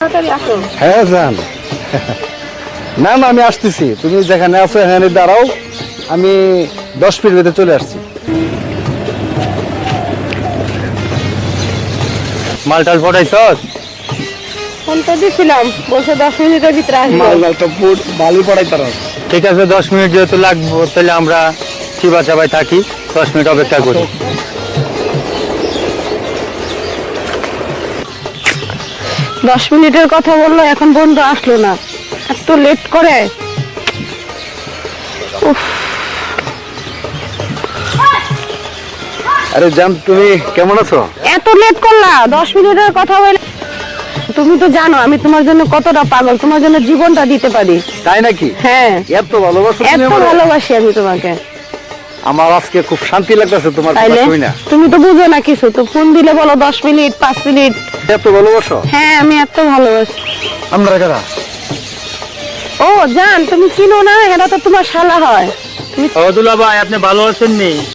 হ্যাঁ জান। না না আমি আসতেছি, তুমি যেখানে আছো এখানে দাঁড়াও, আমি 10 মিনিট ভিতরে চলে আসছি। মালটাল পড়াইছ? ফোন তো দিছিলাম, বলছে 10 মিনিটের ভিতরে আসবো। ভালো পড়াই তারা। ঠিক আছে, 10 মিনিট যেহেতু লাগবো তাহলে আমরা চিবা চাবাই থাকি, 10 মিনিট অপেক্ষা করি। 10 মিনিটের কথা বললো, এখন বন্ধু আসলো না, এত লেট করে। উফ, আরে জান, তুমি কেমন আছো? এত লেট করলা, 10 মিনিটের কথা বলে। তুমি তো জানো আমি তোমার জন্য কতটা পাগল, তোমার জন্য জীবনটা দিতে পারি। তাই নাকি? হ্যাঁ, এত ভালোবাসো তুমি এত আমারে? ভালোবাসি আমি তোমাকে। আমার আজকে খুব শান্তি লাগতেছে তোমার কথা তাইলে শুই না। তুমি তো বুঝো না কিছু, তো ফোন দিলে বলো 10 মিনিট 5 মিনিট। এত ভালোবাসো? হ্যাঁ, আমি এত ভালোবাসি। আমরা কারা? ও জান, তুমি চিনো না, এরা তো তোমার শালা হয়। দুলা ভাই, আপনি ভালো আছেন নি?